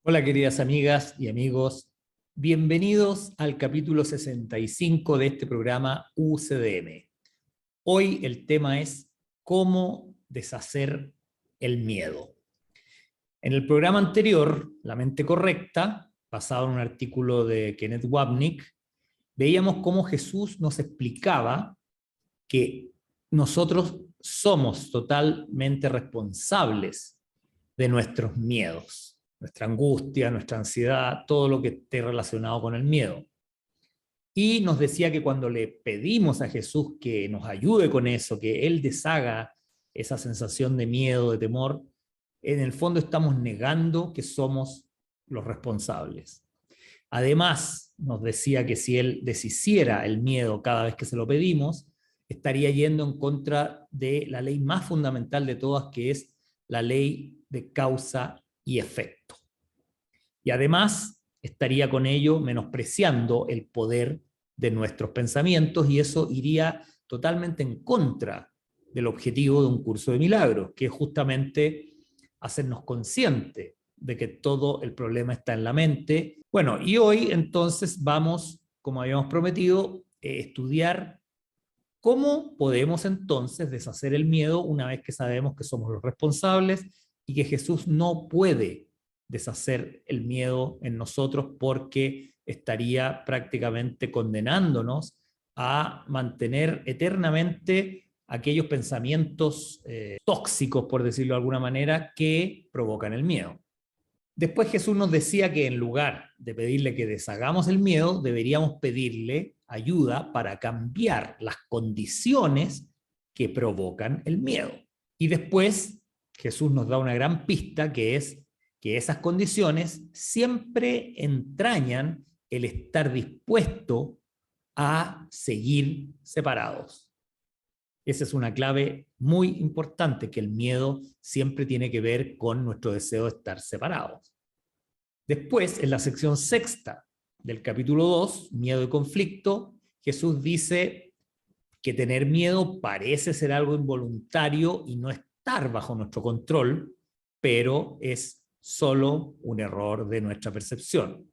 Hola queridas amigas y amigos, bienvenidos al capítulo 65 de este programa UCDM. Hoy el tema es cómo deshacer el miedo. En el programa anterior, La mente correcta, basado en un artículo de Kenneth Wapnick, veíamos cómo Jesús nos explicaba que nosotros somos totalmente responsables de nuestros miedos, nuestra angustia, nuestra ansiedad, todo lo que esté relacionado con el miedo. Y nos decía que cuando le pedimos a Jesús que nos ayude con eso, que Él deshaga esa sensación de miedo, de temor, en el fondo estamos negando que somos los responsables. Además, nos decía que si Él deshiciera el miedo cada vez que se lo pedimos, estaría yendo en contra de la ley más fundamental de todas, que es la ley de causa y efecto. Y además estaría con ello menospreciando el poder de nuestros pensamientos, y eso iría totalmente en contra del objetivo de un curso de milagros, que es justamente hacernos conscientes de que todo el problema está en la mente. Bueno, y hoy entonces vamos, como habíamos prometido, estudiar cómo podemos entonces deshacer el miedo una vez que sabemos que somos los responsables y que Jesús no puede deshacer el miedo en nosotros porque estaría prácticamente condenándonos a mantener eternamente aquellos pensamientos tóxicos, por decirlo de alguna manera, que provocan el miedo. Después Jesús nos decía que en lugar de pedirle que deshagamos el miedo, deberíamos pedirle ayuda para cambiar las condiciones que provocan el miedo. Y después Jesús nos da una gran pista, que es que esas condiciones siempre entrañan el estar dispuesto a seguir separados. Esa es una clave muy importante, que el miedo siempre tiene que ver con nuestro deseo de estar separados. Después, en la sección sexta del capítulo 2, miedo y conflicto, Jesús dice que tener miedo parece ser algo involuntario y no estar bajo nuestro control, pero es solo un error de nuestra percepción.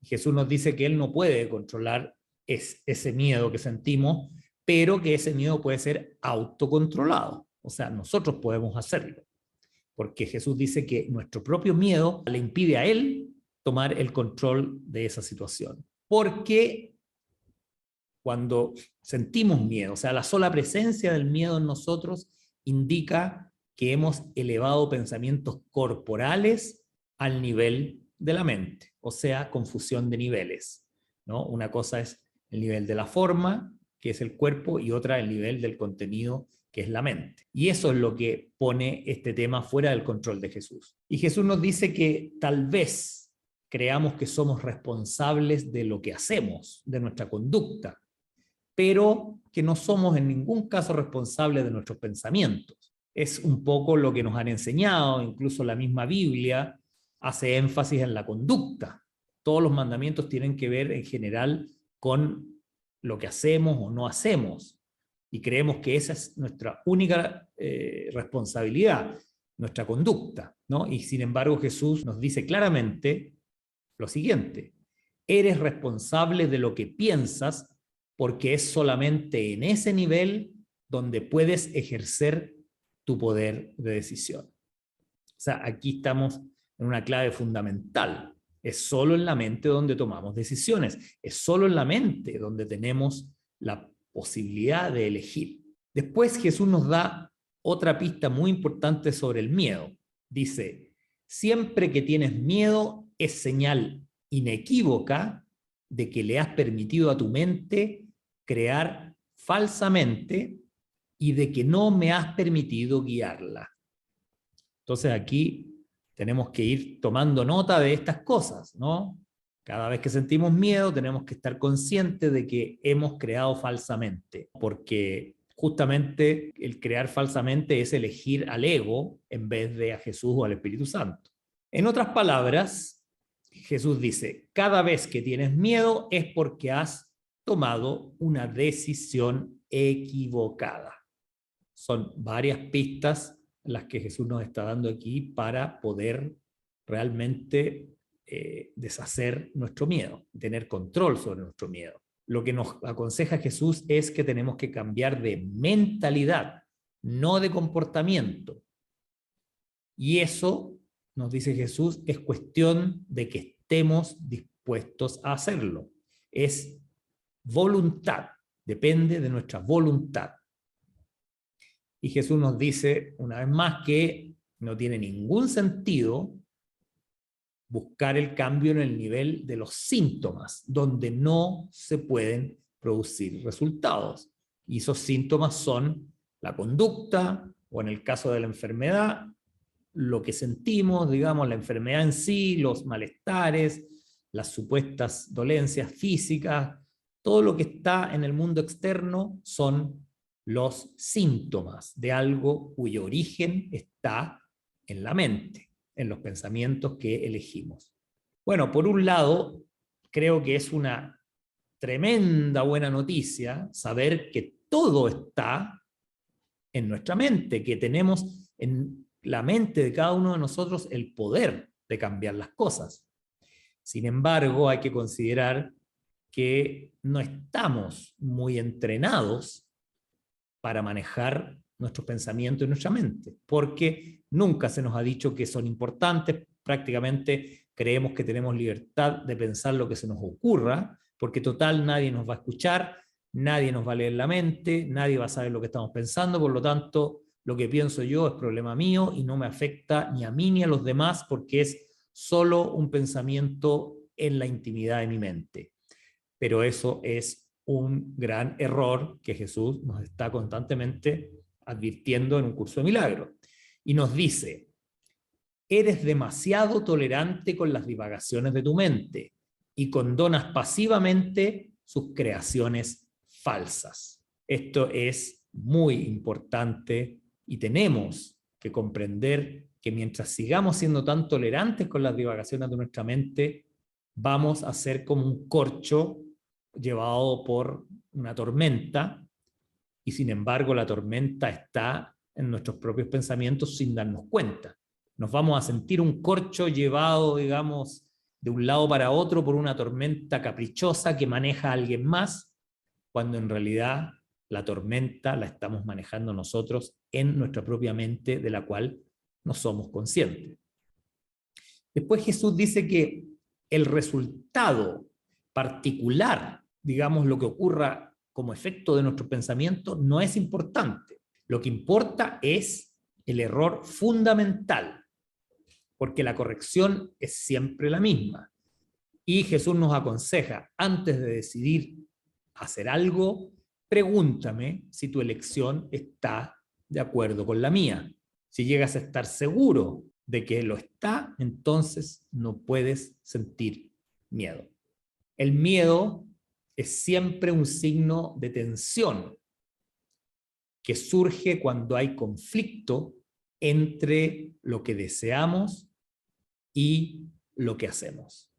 Jesús nos dice que Él no puede controlar ese miedo que sentimos, pero que ese miedo puede ser autocontrolado. O sea, nosotros podemos hacerlo, porque Jesús dice que nuestro propio miedo le impide a Él tomar el control de esa situación. Porque cuando sentimos miedo, o sea, la sola presencia del miedo en nosotros indica que hemos elevado pensamientos corporales al nivel de la mente, o sea, confusión de niveles, ¿no? Una cosa es el nivel de la forma, que es el cuerpo, y otra el nivel del contenido, que es la mente. Y eso es lo que pone este tema fuera del control de Jesús. Y Jesús nos dice que tal vez creamos que somos responsables de lo que hacemos, de nuestra conducta, pero que no somos en ningún caso responsables de nuestros pensamientos. Es un poco lo que nos han enseñado, incluso la misma Biblia hace énfasis en la conducta. Todos los mandamientos tienen que ver en general con lo que hacemos o no hacemos, y creemos que esa es nuestra única responsabilidad, nuestra conducta, ¿no? Y sin embargo Jesús nos dice claramente lo siguiente: eres responsable de lo que piensas, porque es solamente en ese nivel donde puedes ejercer tu poder de decisión. O sea, aquí estamos en una clave fundamental. Es solo en la mente donde tomamos decisiones, es solo en la mente donde tenemos la posibilidad de elegir. Después Jesús nos da otra pista muy importante sobre el miedo. Dice: siempre que tienes miedo es señal inequívoca de que le has permitido a tu mente crear falsamente y de que no me has permitido guiarla. Entonces aquí tenemos que ir tomando nota de estas cosas, ¿no? Cada vez que sentimos miedo tenemos que estar conscientes de que hemos creado falsamente, porque justamente el crear falsamente es elegir al ego en vez de a Jesús o al Espíritu Santo. En otras palabras, Jesús dice: cada vez que tienes miedo es porque has tomado una decisión equivocada. Son varias pistas las que Jesús nos está dando aquí para poder realmente deshacer nuestro miedo, tener control sobre nuestro miedo. Lo que nos aconseja Jesús es que tenemos que cambiar de mentalidad, no de comportamiento. Y eso, nos dice Jesús, es cuestión de que estemos dispuestos a hacerlo. Es voluntad, depende de nuestra voluntad. Y Jesús nos dice una vez más que no tiene ningún sentido buscar el cambio en el nivel de los síntomas, donde no se pueden producir resultados. Y esos síntomas son la conducta, o en el caso de la enfermedad, lo que sentimos, digamos, la enfermedad en sí, los malestares, las supuestas dolencias físicas, todo lo que está en el mundo externo son los síntomas de algo cuyo origen está en la mente, en los pensamientos que elegimos. Bueno, por un lado, creo que es una tremenda buena noticia saber que todo está en nuestra mente, que tenemos en la mente de cada uno de nosotros el poder de cambiar las cosas. Sin embargo, hay que considerar que no estamos muy entrenados para manejar nuestros pensamientos y nuestra mente, porque nunca se nos ha dicho que son importantes, prácticamente creemos que tenemos libertad de pensar lo que se nos ocurra, porque total nadie nos va a escuchar, nadie nos va a leer la mente, nadie va a saber lo que estamos pensando, por lo tanto, lo que pienso yo es problema mío y no me afecta ni a mí ni a los demás, porque es solo un pensamiento en la intimidad de mi mente. Pero eso es un gran error que Jesús nos está constantemente advirtiendo en un curso de milagros. Y nos dice, eres demasiado tolerante con las divagaciones de tu mente y condonas pasivamente sus creaciones falsas. Esto es muy importante y tenemos que comprender que mientras sigamos siendo tan tolerantes con las divagaciones de nuestra mente, vamos a ser como un corcho llevado por una tormenta, y sin embargo la tormenta está en nuestros propios pensamientos sin darnos cuenta. Nos vamos a sentir un corcho llevado, digamos, de un lado para otro por una tormenta caprichosa que maneja a alguien más, cuando en realidad la tormenta la estamos manejando nosotros en nuestra propia mente, de la cual no somos conscientes. Después Jesús dice que el resultado particular, digamos, lo que ocurra como efecto de nuestro pensamiento, no es importante. Lo que importa es el error fundamental, porque la corrección es siempre la misma. Y Jesús nos aconseja, antes de decidir hacer algo, pregúntame si tu elección está de acuerdo con la mía. Si llegas a estar seguro de que lo está, entonces no puedes sentir miedo. El miedo es siempre un signo de tensión que surge cuando hay conflicto entre lo que deseamos y lo que hacemos.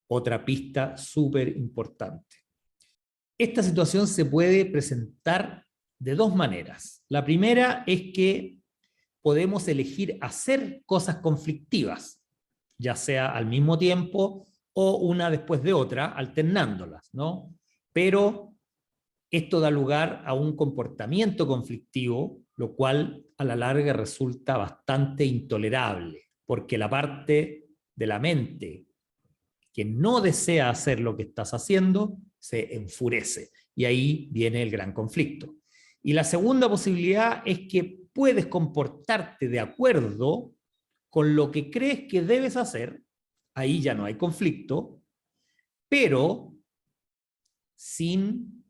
Otra pista súper importante. Esta situación se puede presentar de dos maneras. La primera es que podemos elegir hacer cosas conflictivas, ya sea al mismo tiempo o una después de otra, alternándolas, ¿no? Pero esto da lugar a un comportamiento conflictivo, lo cual a la larga resulta bastante intolerable, porque la parte de la mente que no desea hacer lo que estás haciendo se enfurece, y ahí viene el gran conflicto. Y la segunda posibilidad es que puedes comportarte de acuerdo con lo que crees que debes hacer, ahí ya no hay conflicto, pero sin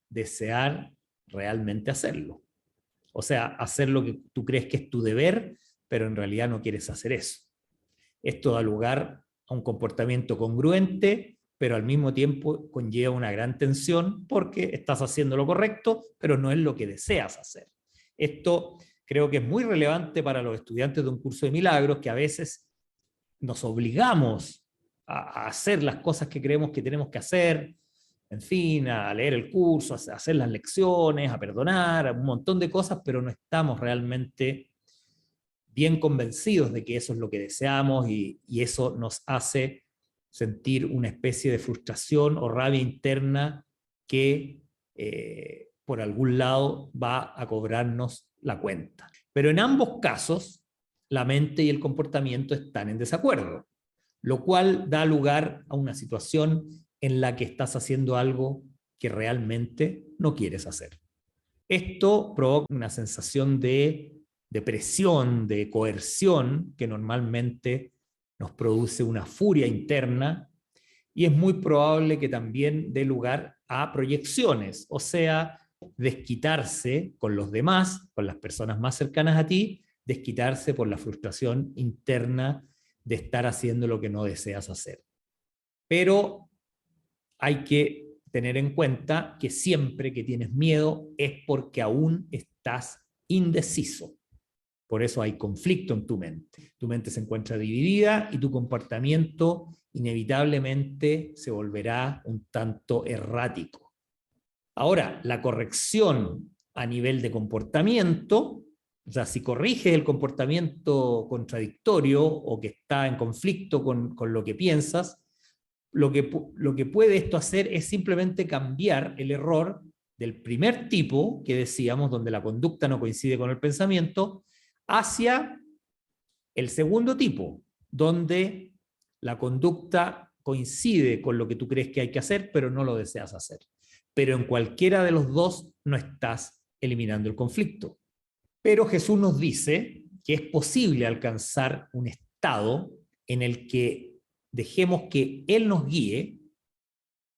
desear realmente hacerlo. O sea, hacer lo que tú crees que es tu deber, pero en realidad no quieres hacer eso. Esto da lugar a un comportamiento congruente, pero al mismo tiempo conlleva una gran tensión porque estás haciendo lo correcto, pero no es lo que deseas hacer. Esto creo que es muy relevante para los estudiantes de un curso de milagros, que a veces nos obligamos a hacer las cosas que creemos que tenemos que hacer, en fin, a leer el curso, a hacer las lecciones, a perdonar, a un montón de cosas, pero no estamos realmente bien convencidos de que eso es lo que deseamos y eso nos hace sentir una especie de frustración o rabia interna que por algún lado va a cobrarnos la cuenta. Pero en ambos casos, la mente y el comportamiento están en desacuerdo, lo cual da lugar a una situación en la que estás haciendo algo que realmente no quieres hacer. Esto provoca una sensación de presión, de coerción, que normalmente nos produce una furia interna, y es muy probable que también dé lugar a proyecciones, o sea, desquitarse con los demás, con las personas más cercanas a ti, desquitarse por la frustración interna de estar haciendo lo que no deseas hacer. Pero hay que tener en cuenta que siempre que tienes miedo es porque aún estás indeciso. Por eso hay conflicto en tu mente. Tu mente se encuentra dividida y tu comportamiento inevitablemente se volverá un tanto errático. Ahora, la corrección a nivel de comportamiento, o sea, si corriges el comportamiento contradictorio o que está en conflicto con lo que piensas, lo que puede esto hacer es simplemente cambiar el error del primer tipo que decíamos, donde la conducta no coincide con el pensamiento, hacia el segundo tipo, donde la conducta coincide con lo que tú crees que hay que hacer, pero no lo deseas hacer. Pero en cualquiera de los dos no estás eliminando el conflicto. Pero Jesús nos dice que es posible alcanzar un estado en el que dejemos que Él nos guíe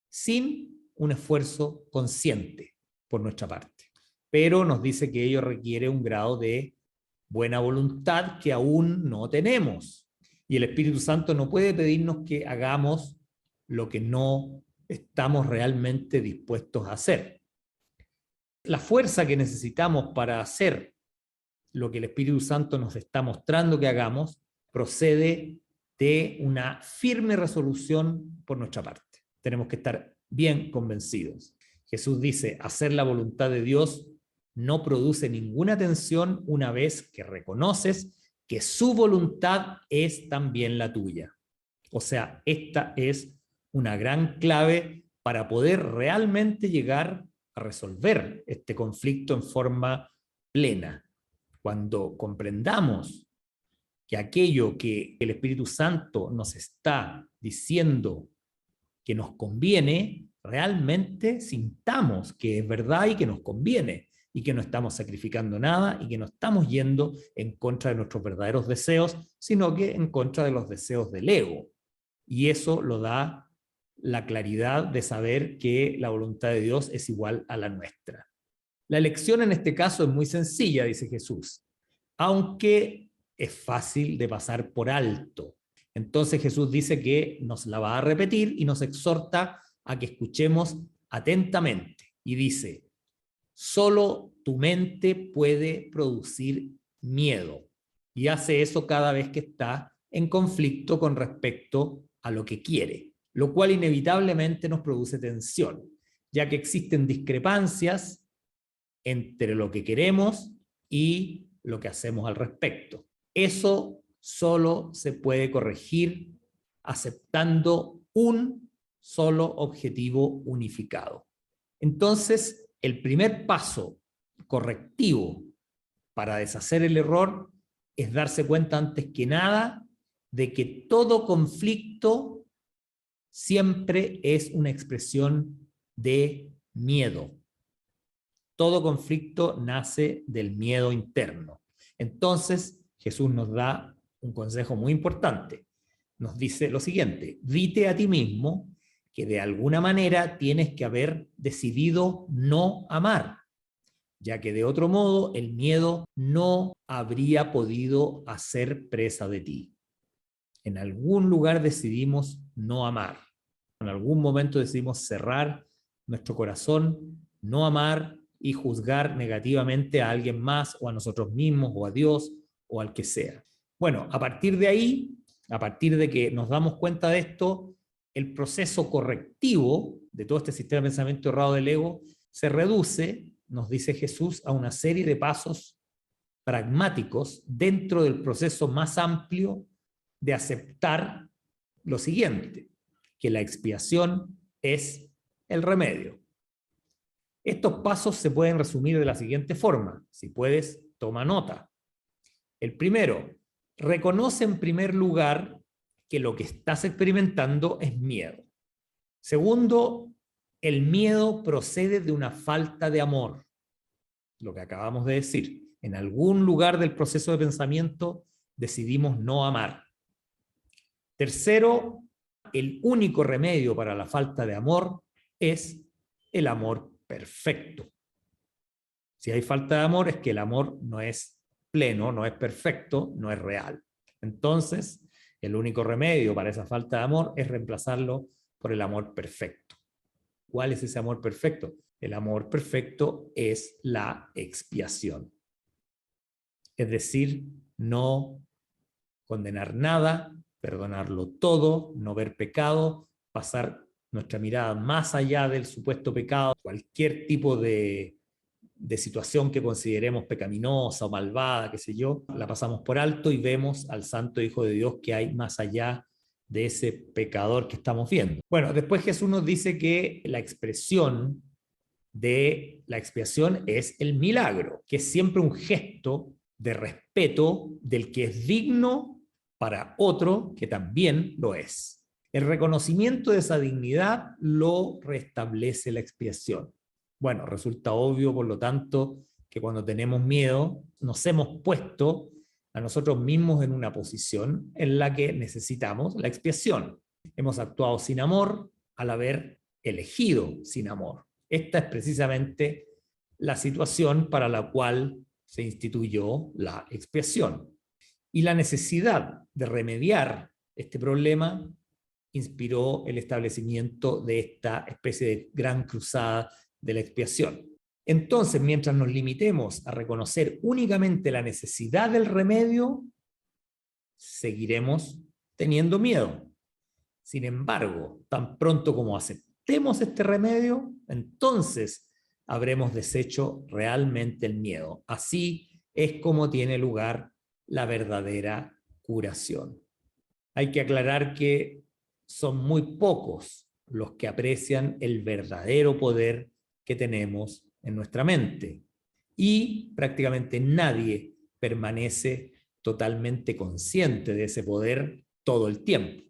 sin un esfuerzo consciente por nuestra parte. Pero nos dice que ello requiere un grado de buena voluntad que aún no tenemos. Y el Espíritu Santo no puede pedirnos que hagamos lo que no estamos realmente dispuestos a hacer. La fuerza que necesitamos para hacer lo que el Espíritu Santo nos está mostrando que hagamos procede de una firme resolución por nuestra parte. Tenemos que estar bien convencidos. Jesús dice, hacer la voluntad de Dios no produce ninguna tensión una vez que reconoces que su voluntad es también la tuya. O sea, esta es una gran clave para poder realmente llegar a resolver este conflicto en forma plena. Cuando comprendamos que aquello que el Espíritu Santo nos está diciendo que nos conviene, realmente sintamos que es verdad y que nos conviene, y que no estamos sacrificando nada y que no estamos yendo en contra de nuestros verdaderos deseos, sino que en contra de los deseos del ego. Y eso lo da la claridad de saber que la voluntad de Dios es igual a la nuestra. La elección en este caso es muy sencilla, dice Jesús, aunque es fácil de pasar por alto. Entonces Jesús dice que nos la va a repetir y nos exhorta a que escuchemos atentamente. Y dice, solo tu mente puede producir miedo. Y hace eso cada vez que está en conflicto con respecto a lo que quiere, lo cual inevitablemente nos produce tensión, ya que existen discrepancias entre lo que queremos y lo que hacemos al respecto. Eso solo se puede corregir aceptando un solo objetivo unificado. Entonces, el primer paso correctivo para deshacer el error es darse cuenta antes que nada de que todo conflicto siempre es una expresión de miedo. Todo conflicto nace del miedo interno. Entonces, Jesús nos da un consejo muy importante. Nos dice lo siguiente, dite a ti mismo que de alguna manera tienes que haber decidido no amar, ya que de otro modo el miedo no habría podido hacer presa de ti. En algún lugar decidimos no amar. En algún momento decidimos cerrar nuestro corazón, no amar y juzgar negativamente a alguien más o a nosotros mismos o a Dios o al que sea. Bueno, a partir de ahí, a partir de que nos damos cuenta de esto, el proceso correctivo de todo este sistema de pensamiento errado del ego se reduce, nos dice Jesús, a una serie de pasos pragmáticos dentro del proceso más amplio de aceptar lo siguiente, que la expiación es el remedio. Estos pasos se pueden resumir de la siguiente forma. Si puedes, toma nota. El primero, reconoce en primer lugar que lo que estás experimentando es miedo. Segundo, el miedo procede de una falta de amor. Lo que acabamos de decir. En algún lugar del proceso de pensamiento decidimos no amar. Tercero, el único remedio para la falta de amor es el amor perfecto. Si hay falta de amor es que el amor no es pleno, no es perfecto, no es real. Entonces, el único remedio para esa falta de amor es reemplazarlo por el amor perfecto. ¿Cuál es ese amor perfecto? El amor perfecto es la expiación. Es decir, no condenar nada, perdonarlo todo, no ver pecado, pasar nuestra mirada más allá del supuesto pecado, cualquier tipo de situación que consideremos pecaminosa o malvada, qué sé yo, la pasamos por alto y vemos al Santo Hijo de Dios que hay más allá de ese pecador que estamos viendo. Bueno, después Jesús nos dice que la expresión de la expiación es el milagro, que es siempre un gesto de respeto del que es digno para otro que también lo es. El reconocimiento de esa dignidad lo restablece la expiación. Bueno, resulta obvio, por lo tanto, que cuando tenemos miedo, nos hemos puesto a nosotros mismos en una posición en la que necesitamos la expiación. Hemos actuado sin amor al haber elegido sin amor. Esta es precisamente la situación para la cual se instituyó la expiación. Y la necesidad de remediar este problema inspiró el establecimiento de esta especie de gran cruzada de la expiación. Entonces, mientras nos limitemos a reconocer únicamente la necesidad del remedio, seguiremos teniendo miedo. Sin embargo, tan pronto como aceptemos este remedio, entonces habremos deshecho realmente el miedo. Así es como tiene lugar la verdadera curación. Hay que aclarar que son muy pocos los que aprecian el verdadero poder que tenemos en nuestra mente. Y prácticamente nadie permanece totalmente consciente de ese poder todo el tiempo.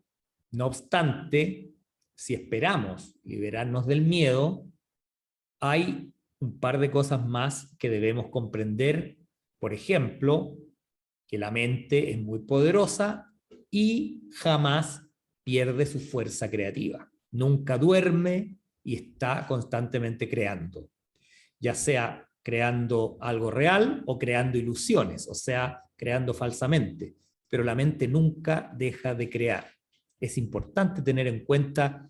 No obstante, si esperamos liberarnos del miedo, hay un par de cosas más que debemos comprender. Por ejemplo, que la mente es muy poderosa y jamás pierde su fuerza creativa. Nunca duerme y está constantemente creando, ya sea creando algo real o creando ilusiones, o sea, creando falsamente. Pero la mente nunca deja de crear. Es importante tener en cuenta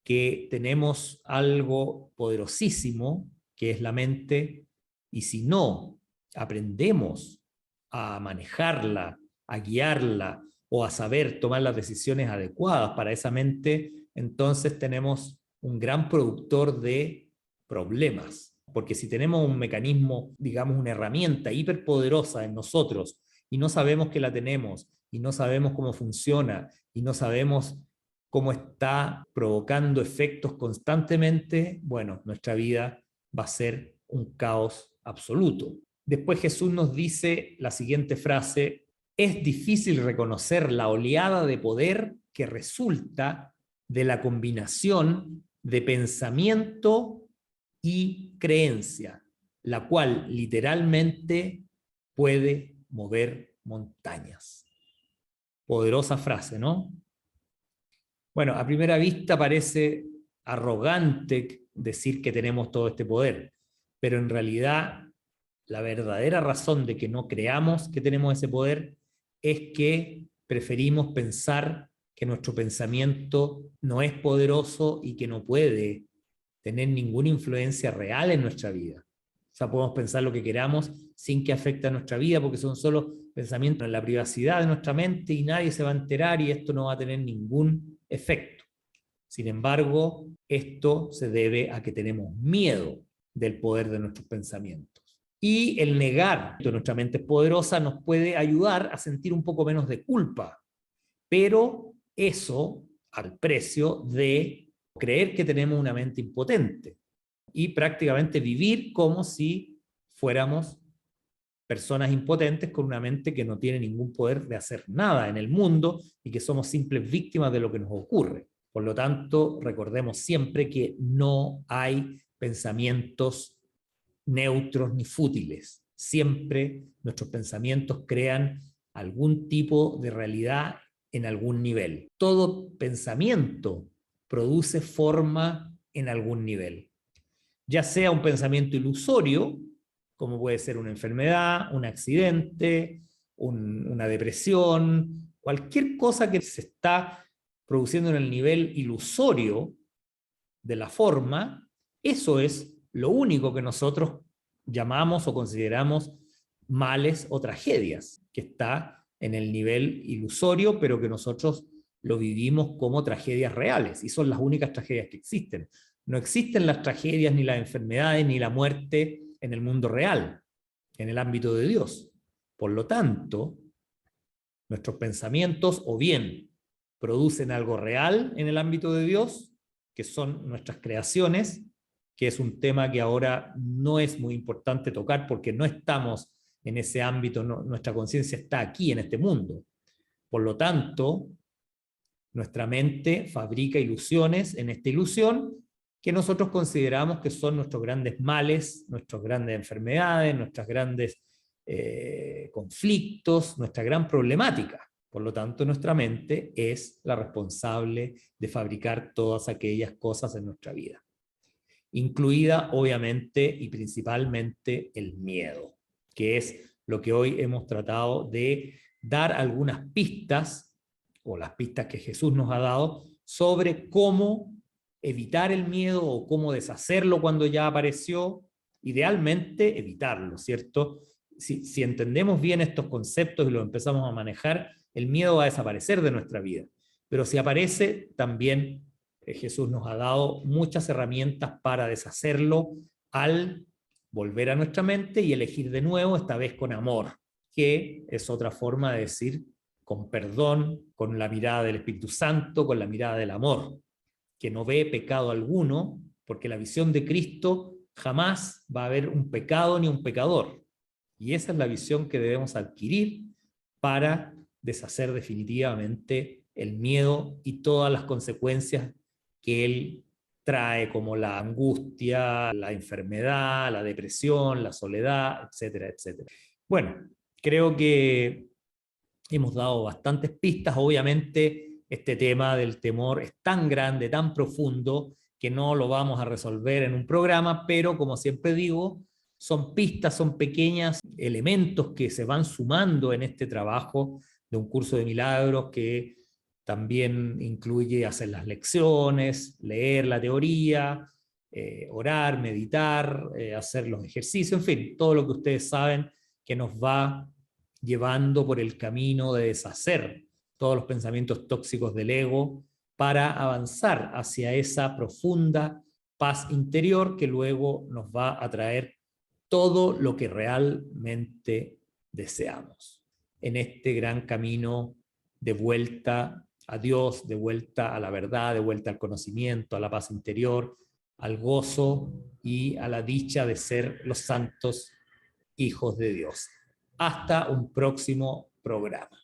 que tenemos algo poderosísimo, que es la mente, y si no aprendemos a manejarla, a guiarla o a saber tomar las decisiones adecuadas para esa mente, entonces tenemos un gran productor de problemas. Porque si tenemos un mecanismo, digamos, una herramienta hiperpoderosa en nosotros y no sabemos que la tenemos y no sabemos cómo funciona y no sabemos cómo está provocando efectos constantemente, bueno, nuestra vida va a ser un caos absoluto. Después Jesús nos dice la siguiente frase: es difícil reconocer la oleada de poder que resulta de la combinación de pensamiento y creencia, la cual literalmente puede mover montañas. Poderosa frase, ¿no? Bueno, a primera vista parece arrogante decir que tenemos todo este poder, pero en realidad la verdadera razón de que no creamos que tenemos ese poder es que preferimos pensar que nuestro pensamiento no es poderoso y que no puede tener ninguna influencia real en nuestra vida. O sea, podemos pensar lo que queramos sin que afecte a nuestra vida porque son solo pensamientos en la privacidad de nuestra mente y nadie se va a enterar y esto no va a tener ningún efecto. Sin embargo, esto se debe a que tenemos miedo del poder de nuestros pensamientos. Y el negar que nuestra mente es poderosa nos puede ayudar a sentir un poco menos de culpa, pero eso al precio de creer que tenemos una mente impotente y prácticamente vivir como si fuéramos personas impotentes con una mente que no tiene ningún poder de hacer nada en el mundo y que somos simples víctimas de lo que nos ocurre. Por lo tanto, recordemos siempre que no hay pensamientos neutros ni fútiles. Siempre nuestros pensamientos crean algún tipo de realidad en algún nivel. Todo pensamiento produce forma en algún nivel, ya sea un pensamiento ilusorio, como puede ser una enfermedad, un accidente, una depresión, cualquier cosa que se está produciendo en el nivel ilusorio de la forma, eso es lo único que nosotros llamamos o consideramos males o tragedias, que está en el nivel ilusorio, pero que nosotros lo vivimos como tragedias reales, y son las únicas tragedias que existen. No existen las tragedias, ni las enfermedades, ni la muerte en el mundo real, en el ámbito de Dios. Por lo tanto, nuestros pensamientos o bien producen algo real en el ámbito de Dios, que son nuestras creaciones, que es un tema que ahora no es muy importante tocar porque no estamos en ese ámbito, no, nuestra conciencia está aquí en este mundo. Por lo tanto, nuestra mente fabrica ilusiones en esta ilusión que nosotros consideramos que son nuestros grandes males, nuestras grandes enfermedades, nuestros grandes conflictos, nuestra gran problemática. Por lo tanto, nuestra mente es la responsable de fabricar todas aquellas cosas en nuestra vida, incluida obviamente y principalmente el miedo, que es lo que hoy hemos tratado de dar algunas pistas, o las pistas que Jesús nos ha dado, sobre cómo evitar el miedo o cómo deshacerlo cuando ya apareció, idealmente evitarlo, ¿cierto? Si entendemos bien estos conceptos y los empezamos a manejar, el miedo va a desaparecer de nuestra vida. Pero si aparece, también Jesús nos ha dado muchas herramientas para deshacerlo al volver a nuestra mente y elegir de nuevo, esta vez con amor, que es otra forma de decir con perdón, con la mirada del Espíritu Santo, con la mirada del amor, que no ve pecado alguno, porque la visión de Cristo jamás va a haber un pecado ni un pecador. Y esa es la visión que debemos adquirir para deshacer definitivamente el miedo y todas las consecuencias que él trae, como la angustia, la enfermedad, la depresión, la soledad, etcétera, etcétera. Bueno, creo que hemos dado bastantes pistas. Obviamente, este tema del temor es tan grande, tan profundo, que no lo vamos a resolver en un programa, pero como siempre digo, son pistas, son pequeños elementos que se van sumando en este trabajo de un curso de milagros que también incluye hacer las lecciones, leer la teoría, orar, meditar, hacer los ejercicios, en fin, todo lo que ustedes saben que nos va llevando por el camino de deshacer todos los pensamientos tóxicos del ego para avanzar hacia esa profunda paz interior que luego nos va a traer todo lo que realmente deseamos en este gran camino de vuelta a Dios, de vuelta a la verdad, de vuelta al conocimiento, a la paz interior, al gozo y a la dicha de ser los santos hijos de Dios. Hasta un próximo programa.